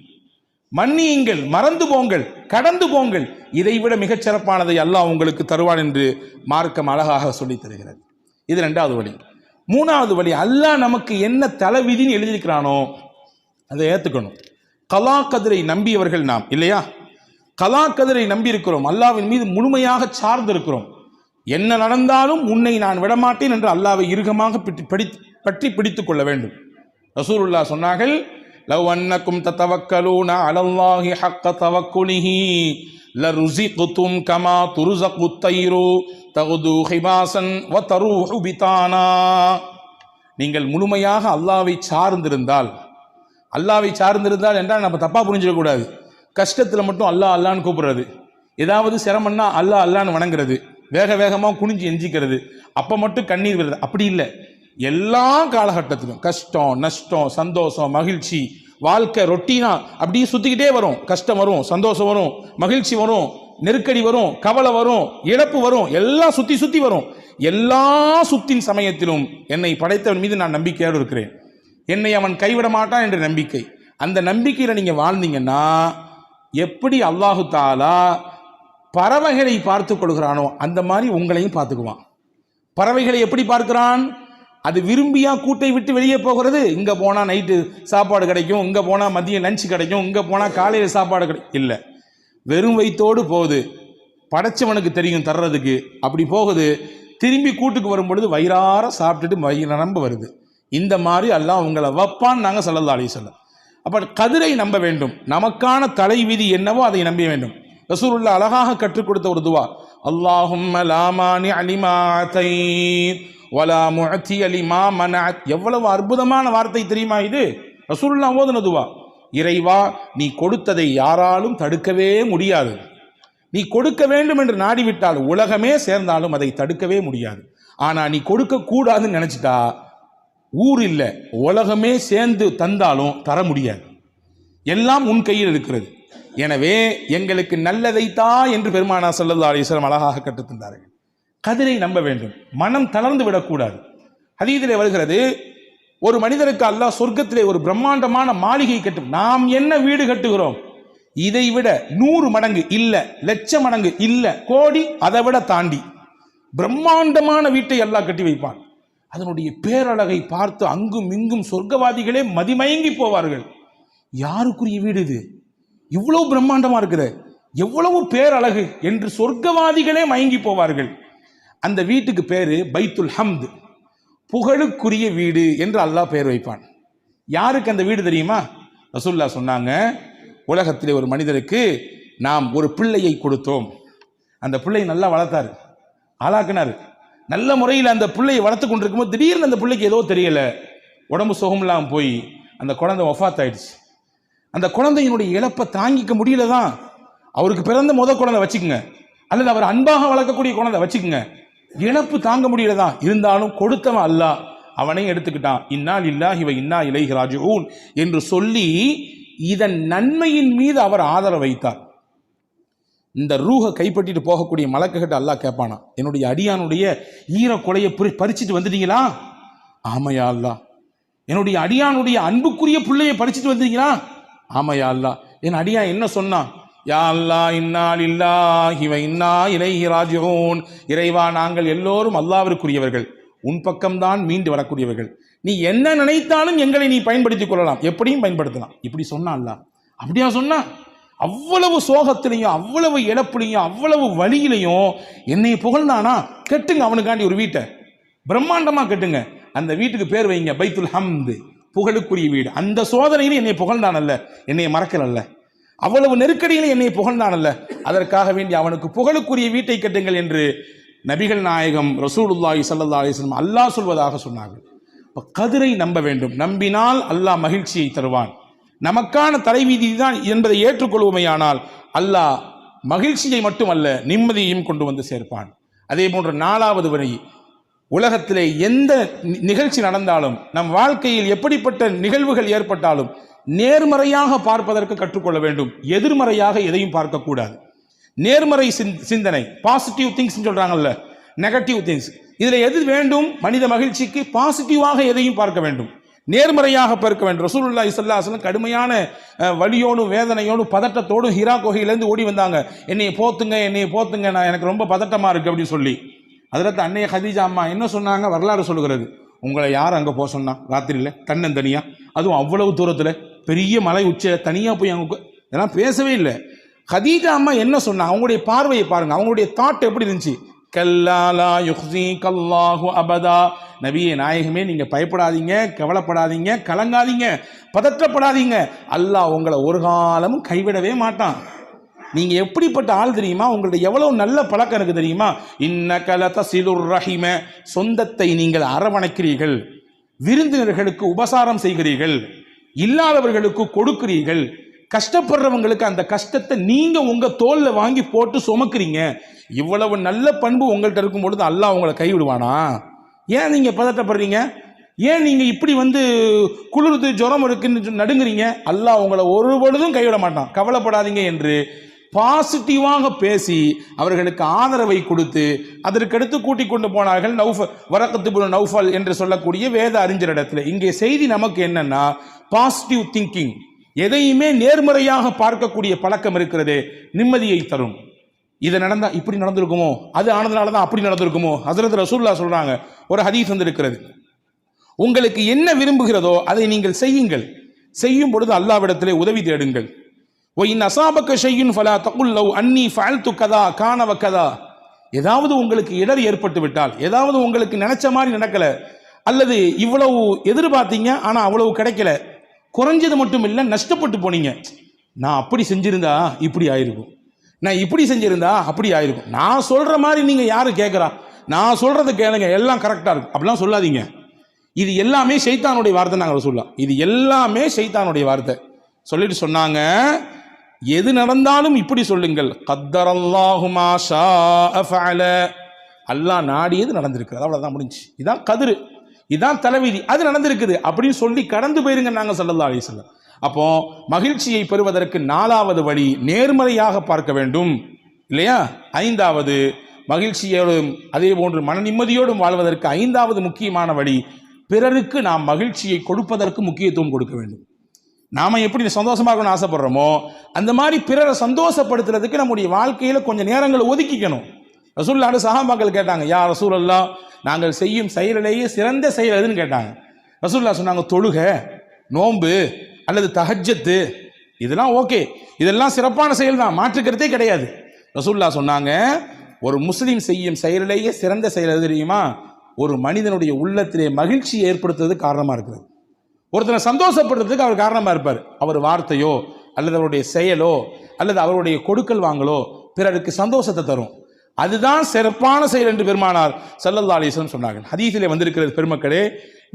மன்னியுங்கள், மறந்து போங்கள், கடந்து போங்கள். இதைவிட மிகச் சிறப்பானதை அல்லாஹ் உங்களுக்கு தருவான் என்று மார்க்கம் அழகாக சொல்லித் தருகிறது. இது இரண்டாவது வழி. மூணாவது வழி, அல்லாஹ் நமக்கு என்ன தலைவிதின்னு எழுதியிருக்கிறானோ அதை ஏற்றுக்கணும். கலா கதிரை நம்பியவர்கள் நாம் இல்லையா? கலா கதிரை நம்பி இருக்கிறோம், அல்லாஹ்வின் மீது முழுமையாக சார்ந்து இருக்கிறோம். என்ன நடந்தாலும் உன்னை நான் விடமாட்டேன் என்று அல்லாஹ்வை இறுகமாக பற்றி பிடித்துக் கொள்ள வேண்டும். ரசூலுல்லாஹ் சொன்னார்கள், லவ் அன்னக்கும் ததவக்கலூன அலல்லாஹி ஹக்க தவக்குலிஹி லருஸிக்தும் கமா துர்ஸகுத் தைரு தகுது ஹிபாசன் வ தரூஹு பிதானா. நீங்கள் முழுமையாக அல்லாஹ்வை சார்ந்திருந்தால், அல்லாஹ்வை சார்ந்திருந்தால் என்றால் நம்ம தப்பா புரிஞ்சிடக்கூடாது. கஷ்டத்தில் மட்டும் அல்லாஹ் அல்லான்னு கூப்பிடுறது, ஏதாவது சிரமம்னா அல்லாஹ் அல்லான்னு வணங்குறது, வேக வேகமாக குனிஞ்சு எஞ்சிக்கிறது, அப்போ மட்டும் கண்ணீர் வருது, அப்படி இல்லை. எல்லா காலகட்டத்திலும் கஷ்டம், நஷ்டம், சந்தோஷம், மகிழ்ச்சி, வாழ்க்கை ரொட்டீனா அப்படியே சுற்றிக்கிட்டே வரும். கஷ்டம் வரும், சந்தோஷம் வரும், மகிழ்ச்சி வரும், நெருக்கடி வரும், கவலை வரும், இழப்பு வரும், எல்லாம் சுற்றி சுற்றி வரும். எல்லா சுத்தின் சமயத்திலும் என்னை படைத்தவன் மீது நான் நம்பிக்கையோடு இருக்கிறேன், என்னை அவன் கைவிட மாட்டான் என்ற நம்பிக்கை. அந்த நம்பிக்கையில் நீங்கள் வாழ்ந்தீங்கன்னா எப்படி அல்லாஹு தாலா பறவைகளை பார்த்து கொள்கிறானோ அந்த மாதிரி உங்களையும் பார்த்துக்குவான். பறவைகளை எப்படி பார்க்கிறான்? அது விரும்பியா கூட்டை விட்டு வெளியே போகிறது. இங்கே போனால் நைட்டு சாப்பாடு கிடைக்கும், இங்கே போனால் மதியம் லஞ்சு கிடைக்கும், இங்கே போனால் காலையில் சாப்பாடு கிடைக்கும், இல்லை, வெறும் வயிற்றோடு போகுது. படைச்சவனுக்கு தெரியும் தர்றதுக்கு, அப்படி போகுது. திரும்பி கூட்டுக்கு வரும்பொழுது வயிறார சாப்பிட்டுட்டு வயிறு நம்ப வருது. இந்த மாதிரி அல்லாஹ் உங்களை வைப்பான் நாங்கள் ஸல்லல்லாஹு அலைஹி வஸல்லம். அப்போ கதிரை நம்ப வேண்டும், நமக்கான தலைவிதி என்னவோ அதை நம்ப வேண்டும். ரசூலுல்லாஹ் அழகாக கற்றுக் கொடுத்த ஒரு துவா, அல்லாஹும்ம லா மானிஅ லிமா அதைத் வலா முஅத்திய லிமா மனஅத். எவ்வளவு அற்புதமான வார்த்தை தெரியுமா இது? ரசூலுல்லாஹ் ஓதுன துவா. இறைவா, நீ கொடுத்ததை யாராலும் தடுக்கவே முடியாது. நீ கொடுக்க வேண்டும் என்று நாடிவிட்டால் உலகமே சேர்ந்தாலும் அதை தடுக்கவே முடியாது. ஆனால் நீ கொடுக்க கூடாதுன்னு நினைச்சிட்டா ஊர் இல்லை உலகமே சேர்ந்து தந்தாலும் தர முடியாது. எல்லாம் உன் கையில் இருக்கிறது. எனவே எங்களுக்கு நல்லதைத்தா என்று பெருமானார் ஸல்லல்லாஹு அலைஹி வஸல்லம் அழகாக கற்றுத்தந்தார்கள். கதிரை நம்ப வேண்டும், மனம் தளர்ந்து விடக்கூடாது. ஹதீஸிலே வருகிறது, ஒரு மனிதருக்கு அல்லாஹ் சொர்க்கத்திலே ஒரு பிரம்மாண்டமான மாளிகை கட்டும். நாம் என்ன வீடு கட்டுகிறோம், இதை விட 100 மடங்கு இல்ல, லட்சம் மடங்கு இல்ல, கோடி, அதை விட தாண்டி பிரம்மாண்டமான வீட்டை அல்லாஹ் கட்டி வைப்பான். அதனுடைய பேரழகை பார்த்து அங்கும் இங்கும் சொர்க்கவாதிகளே மதிமயங்கி போவார்கள். யாருக்குரிய வீடு இது, இவ்வளவு பிரம்மாண்டமா இருக்குது, எவ்வளவு பேரழகு என்று சொர்க்கவாதிகளே மயங்கி போவார்கள். அந்த வீட்டுக்கு பேரு பைத்துல் ஹம்த், புகழுக்குரிய வீடு என்று அல்லாஹ் பெயர் வைப்பான். யாருக்கு அந்த வீடு தெரியுமா? ரசூலுல்லாஹ் சொன்னாங்க, உலகத்திலே ஒரு மனிதருக்கு நாம் ஒரு பிள்ளையை கொடுத்தோம், அந்த பிள்ளையை நல்லா வளர்த்தாரு, ஆளாக்குனாரு. நல்ல முறையில் அந்த பிள்ளையை வளர்த்து கொண்டிருக்கும்போது திடீர்னு அந்த பிள்ளைக்கு ஏதோ தெரியல, உடம்பு சுகமில்லாமல் போய் அந்த குழந்தை வஃபாத் ஆயிடுச்சு. அந்த குழந்தையினுடைய இழப்பை தாங்கிக்க முடியல தான். அவருக்கு பிறந்த குழந்தை வச்சுக்குங்க, அல்லது அவர் அன்பாக வளர்க்கக்கூடிய குழந்தை வச்சுக்குங்க, இழப்பு தாங்க முடியல தான். இருந்தாலும் கொடுத்தவன் அல்லாஹ் அவனை எடுத்துக்கிட்டான். இன்னா லில்லாஹி வ இன்னா இலைஹி ராஜிஊன் என்று சொல்லி இதன் நன்மையின் மீது அவர் ஆதரவு வைத்தார். இந்த ரூஹை கைப்பற்றிட்டு போகக்கூடிய மலக்குகிட்ட அல்லாஹ் கேட்பானா, என்னுடைய அடியானுடைய ஈர கொலையை பறிச்சுட்டு வந்துட்டீங்களா? ஆமையா அல்லாஹ். என்னுடைய அடியானுடைய அன்புக்குரிய பிள்ளையை பறிச்சுட்டு வந்துட்டீங்களா? ஆமையா அல்லாஹ். என் அடியா என்ன சொன்னான்? யா அல்லாஹ் இன்னா லில்லாஹி வ இன்னா இலைஹி ராஜிஊன். இறைவா, நாங்கள் எல்லோரும் அல்லாஹ்விற்குரியவர்கள், உன் பக்கம்தான் மீண்டு வரக்கூடியவர்கள். நீ என்ன நினைத்தாலும் எங்களை நீ பயன்படுத்திக் கொள்ளலாம், எப்படியும் பயன்படுத்தலாம். இப்படி சொன்னா அல்லாஹ். அப்படியா சொன்னா? அவ்வளவு சோகத்திலையும் அவ்வளவு இழப்புலையும் அவ்வளவு வழியிலையும் என்னை புகழ்ந்தானா? கெட்டுங்க அவனுக்காண்டி ஒரு வீட்டை பிரம்மாண்டமா கட்டுங்க, அந்த வீட்டுக்கு பேர் வைங்க பைத்துல் ஹம்து, புகழுக்குரிய வீடு. அந்த சோதனையில என்னை புகழ்ந்தானல்ல, என்னை மறக்கலல்ல. அவ்வளவு நெருக்கடியில என்னை புகழ்ந்தானல்ல, அதற்காக வேண்டி அவனுக்கு புகழுக்குரிய வீட்டை கட்டுங்கள் என்று நபிகள் நாயகம் ரசூலுல்லாஹி ஸல்லல்லாஹு அலைஹி வஸல்லம் அல்லாஹ் சொல்வதாக சொன்னார்கள். இப்போ கதிரை நம்ப வேண்டும். நம்பினால் அல்லாஹ் மகிழ்ச்சியை தருவான். நமக்கான தலைவீதி தான் என்பதை ஏற்றுக்கொள்வோமையானால் அல்லாஹ் மகிழ்ச்சியை மட்டுமல்ல நிம்மதியையும் கொண்டு வந்து சேர்ப்பான். அதே போன்று 4வது வழி, உலகத்திலே எந்த நிகழ்ச்சி நடந்தாலும், நம் வாழ்க்கையில் எப்படிப்பட்ட நிகழ்வுகள் ஏற்பட்டாலும் நேர்மறையாக பார்ப்பதற்கு கற்றுக்கொள்ள வேண்டும். எதிர்மறையாக எதையும் பார்க்கக்கூடாது. நேர்மறை சிந்தனை, பாசிட்டிவ் திங்ஸ் சொல்றாங்கல்ல, நெகட்டிவ் திங்ஸ், இதில் எது வேண்டும்? மனித மகிழ்ச்சிக்கு பாசிட்டிவாக எதையும் பார்க்க வேண்டும், நேர்மறையாக பார்க்க வேண்டும். ரசூலுல்லாஹி ஸல்லல்லாஹு அலைஹி வஸல்லம் கடுமையான வலியோடும் வேதனையோடும் பதட்டத்தோடும் ஹிரா குகையிலேருந்து ஓடி வந்தாங்க. என்னையை போத்துங்க, நான் எனக்கு ரொம்ப பதட்டமாக இருக்குது அப்படின்னு சொல்லி. அதில் அன்னைய ஹதீஜா அம்மா என்ன சொன்னாங்க? வரலாறு சொல்லுகிறது, உங்களை யார் அங்கே போக சொன்னா ராத்திரியில் தன்னந்தனியாக, அதுவும் அவ்வளவு தூரத்தில் பெரிய மலை உச்சியில் தனியாக போய் அங்கே இதெல்லாம் பேசவே இல்லை. ஹதீஜா அம்மா என்ன சொன்னாங்க? அவங்களுடைய பார்வையை பாருங்க, அவங்களுடைய தாட் எப்படி இருந்துச்சு? கல்லாலா யுஹ்ஸீகல்லாஹு அபதா. நபியே நாயகமே, நீங்க பயப்படாதீங்க, கவலைப்படாதீங்க, கலங்காதீங்க, பதற்றப்படாதீங்க, அல்லாஹ் உங்களை ஒரு காலமும் கைவிடவே மாட்டான். நீங்க எப்படிப்பட்ட ஆள் தெரியுமா? உங்களுடைய எவ்வளவு நல்ல பழக்கம் எனக்கு தெரியுமா? இன்னக லதஸிலுர் ரஹிம, சொந்தத்தை நீங்கள் அரவணைக்கிறீர்கள், விருந்தினர்களுக்கு உபசாரம் செய்கிறீர்கள், இல்லாதவர்களுக்கு கொடுக்கிறீர்கள், கஷ்டப்படுறவங்களுக்கு அந்த கஷ்டத்தை நீங்க உங்க தோல்ல வாங்கி போட்டு சுமக்கிறீங்க. இவ்வளவு நல்ல பண்பு உங்கள்கிட்ட இருக்கும் பொழுது அல்லாஹ் உங்களை கைவிடுவானா? ஏன் நீங்க பதட்டப்படுறீங்க? ஏன் நீங்க இப்படி குளிர்ந்து ஜுரம் இருக்குன்னு நடுங்குறீங்க? அல்லாஹ் உங்களை ஒரு பொழுதும் கைவிட மாட்டான், கவலைப்படாதீங்க என்று பாசிட்டிவாக பேசி அவர்களுக்கு ஆதரவை கொடுத்து அதற்கடுத்து கூட்டிக் கொண்டு போனார்கள் வரக்கத்து இப்னு நௌஃபல் என்று சொல்லக்கூடிய வேத அறிஞரிடத்தில். இங்கே செய்தி நமக்கு என்னன்னா, பாசிட்டிவ் திங்கிங், எதையுமே நேர்மறையாக பார்க்கக்கூடிய பழக்கம் இருக்கிறது, நிம்மதியை தரும். இது நடந்தா இப்படி நடந்திருக்குமோ, அது ஆனதுனால தான் அப்படி நடந்திருக்குமோ. ஹஸரத் ரசூலுல்லாஹ் சொல்றாங்க, ஒரு ஹதீஸ் வந்திருக்கிறது, உங்களுக்கு என்ன விரும்புகிறதோ அதை நீங்கள் செய்யுங்கள், செய்யும் பொழுது அல்லாஹ்விடத்திலே உதவி தேடுங்கள். ஒயின் அசாபக ஷையுன் ஃபலா தகுல் லவ் அன்னி ஃபஅல்து கதா கான வகதா. ஏதாவது உங்களுக்கு இடர் ஏற்பட்டு விட்டால், ஏதாவது உங்களுக்கு நினைச்ச மாதிரி நடக்கல, அல்லது இவ்வளவு எதிர்பார்த்தீங்க ஆனா அவ்வளவு கிடைக்கல, குறைஞ்சது மட்டும் இல்லை நஷ்டப்பட்டு போனீங்க, நான் அப்படி செஞ்சிருந்தா இப்படி ஆயிருக்கும், நான் இப்படி செஞ்சிருந்தா அப்படி ஆயிருக்கும், நான் சொல்ற மாதிரி நீங்க யாரு கேட்கிறா, நான் சொல்றது கேளுங்க, எல்லாம் கரெக்டா இருக்கும், அப்படிலாம் சொல்லாதீங்க. இது எல்லாமே ஷைத்தானுடைய வார்த்தை. நாங்கள் சொல்லலாம், இது எல்லாமே ஷைத்தானுடைய வார்த்தை. சொல்லிட்டு சொன்னாங்க, எது நடந்தாலும் இப்படி சொல்லுங்கள், கத்தரல்லாஹு மா ஷாஅ ஃபஅல, அல்லாஹ் நாடியது நடந்திருக்கிறது, அவ்வளவுதான், முடிஞ்சு. இதான் கதிரு, இதான் தலைவிதி, அது நடந்திருக்குது அப்படின்னு சொல்லி கடந்து போயிருங்க நாங்கள் ஸல்லல்லாஹு அலைஹி வஸல்லம். அப்போ மகிழ்ச்சியை பெறுவதற்கு 4வது வழி நேர்மறையாக பார்க்க வேண்டும், இல்லையா? 5வது மகிழ்ச்சியோடும் அதே போன்று மன நிம்மதியோடும் வாழ்வதற்கு 5வது முக்கியமான வழி, பிறருக்கு நாம் மகிழ்ச்சியை கொடுப்பதற்கு முக்கியத்துவம் கொடுக்க வேண்டும். நாம எப்படி சந்தோஷமா இருக்கணும்னு ஆசைப்படுறோமோ அந்த மாதிரி பிறரை சந்தோஷப்படுத்துறதுக்கு நம்முடைய வாழ்க்கையில கொஞ்சம் நேரங்களை ஒதுக்கிக்கணும். ரசூலுல்லாஹ் சஹாபாக்கள் கேட்டாங்க, யா ரசூலல்லாஹ், நாங்கள் செய்யும் செயலிலேயே சிறந்த செயல் எதுன்னு கேட்டாங்க. ரசூலுல்லாஹ் சொன்னாங்க, தொழுக, நோன்பு அல்லது தஹஜ்ஜத்து, இதெல்லாம் ஓகே, இதெல்லாம் சிறப்பான செயல் தான், மாற்றுக்கிறதே கிடையாது. ரசூலுல்லாஹ் சொன்னாங்க, ஒரு முஸ்லீம் செய்யும் செயலிலேயே சிறந்த செயல் எது தெரியுமா? ஒரு மனிதனுடைய உள்ளத்திலே மகிழ்ச்சி ஏற்படுத்துறது காரணமா இருக்கிறது. ஒருத்தனை சந்தோஷப்படுறதுக்கு அவர் காரணமா இருப்பார். அவர் வார்த்தையோ அல்லது அவருடைய செயலோ அல்லது அவருடைய கொடுக்கல் வாங்கலோ பிறருக்கு சந்தோஷத்தை தரும். அதுதான் சிறப்பான செயல் என்று பெருமானார் ஸல்லல்லாஹு அலைஹி வஸல்லம் சொன்னார்கள். ஹதீஸிலே வந்திருக்கிறது, பெருமக்களே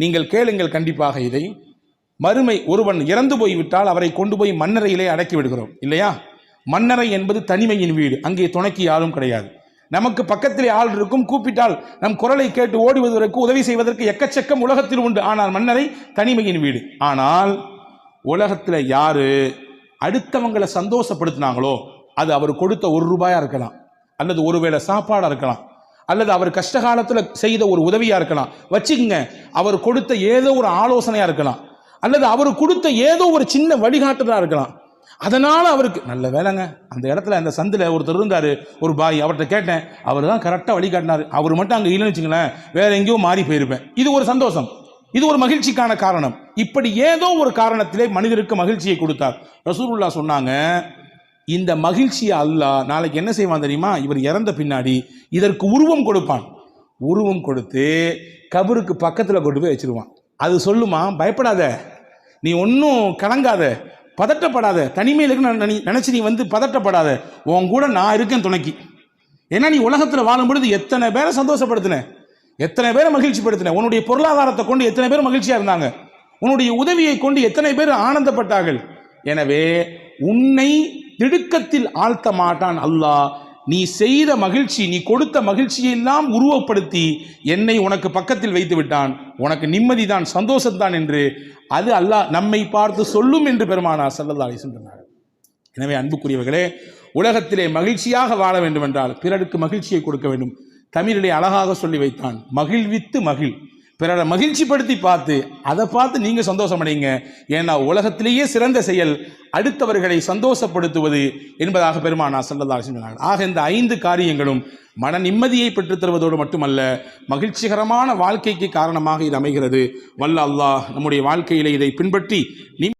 நீங்கள் கேளுங்கள் கண்டிப்பாக இதை. மறுமை, ஒருவன் இறந்து போய்விட்டால் அவரை கொண்டு போய் மண்ணறையிலே அடக்கி விடுகிறோம், இல்லையா? மண்ணறை என்பது தனிமையின் வீடு, அங்கே துணைக்கு யாரும் கிடையாது. நமக்கு பக்கத்திலே ஆள் இருக்கும், கூப்பிட்டால் நம் குரலை கேட்டு ஓடுவதற்கு உதவி செய்வதற்கு எக்கச்சக்கம் உலகத்தில் உண்டு. ஆனால் மன்னரை தனிமையின் வீடு. ஆனால் உலகத்தில் யாரு அடுத்தவங்களை சந்தோஷப்படுத்தினாங்களோ அது அவர் கொடுத்த ₹1 இருக்கலாம், அல்லது ஒருவேளை சாப்பாடா இருக்கலாம், அல்லது அவர் கஷ்ட காலத்துல செய்த ஒரு உதவியா இருக்கலாம். வச்சுக்கங்க, அவர் கொடுத்த ஏதோ ஒரு ஆலோசனையா இருக்கலாம், அல்லது அவர் கொடுத்த ஏதோ ஒரு சின்ன வழிகாட்டுதலா இருக்கலாம். அதனால அவருக்கு நல்ல வேலைங்க, அந்த இடத்துல அந்த சந்தில ஒருத்தர் இருந்தாரு, ஒரு பாய், அவர்கிட்ட கேட்டேன், அவர் தான் கரெக்டா வழிகாட்டினாரு, அவர் மட்டும் அங்க இல்லைன்னு வச்சுங்களேன், வேற எங்கேயோ மாறி போயிருப்பேன். இது ஒரு சந்தோஷம், இது ஒரு மகிழ்ச்சிக்கான காரணம். இப்படி ஏதோ ஒரு காரணத்திலே மனிதருக்கு மகிழ்ச்சியை கொடுத்தார். ரசூலுல்லாஹ் சொன்னாங்க, இந்த மகிழ்ச்சியை அல்லாஹ் நாளைக்கு என்ன செய்வான் தெரியுமா? இவர் இறந்த பின்னாடி இதற்கு உருவம் கொடுப்பான். உருவம் கொடுத்து கபருக்கு பக்கத்துல கொண்டு போய் வச்சிருவான். அது சொல்லுமா, பயப்படாத, நீ ஒன்னும் கலங்காத, பதட்டப்படாத, தனிமையில் இருக்கு நினைச்சு நீ வந்து பதட்டப்படாத, உன் கூட நான் இருக்கேன் துணைக்கு. ஏன்னா நீ உலகத்துல வாழும் பொழுது எத்தனை பேரை சந்தோஷப்படுத்தின, எத்தனை பேரை மகிழ்ச்சிப்படுத்தின, உன்னுடைய பொருளாதாரத்தை கொண்டு எத்தனை பேர் மகிழ்ச்சியா இருந்தாங்க, உன்னுடைய உதவியை கொண்டு எத்தனை பேர் ஆனந்தப்பட்டார்கள். எனவே உன்னை திடுக்கத்தில் ஆழ்த்த மாட்டான் அல்லாஹ். நீ செய்த மகிழ்ச்சி, நீ கொடுத்த மகிழ்ச்சியை எல்லாம் உருவப்படுத்தி என்னை உனக்கு பக்கத்தில் வைத்து விட்டான், உனக்கு நிம்மதிதான், சந்தோஷம்தான் என்று அது அல்லாஹ் நம்மை பார்த்து சொல்லும் என்று பெருமானார் ஸல்லல்லாஹு அலைஹி வஸல்லம் சொன்னார். எனவே அன்புக்குரியவர்களே, உலகத்திலே மகிழ்ச்சியாக வாழ வேண்டும் என்றால் பிறருக்கு மகிழ்ச்சியை கொடுக்க வேண்டும். தமிழிலே அழகாக சொல்லி வைத்தான், மகிழ்வித்து மகிழ். பிறரை மகிழ்ச்சிப்படுத்தி பார்த்து அதை பார்த்து நீங்க சந்தோஷம் அடைங்க. ஏன்னா உலகத்திலேயே சிறந்த செயல் அடுத்தவர்களை சந்தோஷப்படுத்துவது என்பதாக பெருமானார் ஸல்லல்லாஹு அலைஹி வஸல்லம். ஆக இந்த 5 காரியங்களும் மன நிம்மதியை பெற்றுத் தருவதோடு மட்டுமல்ல, மகிழ்ச்சிகரமான வாழ்க்கைக்கு காரணமாக இது அமைகிறது. வல்ல அல்லாஹ் நம்முடைய வாழ்க்கையிலே இதை பின்பற்றி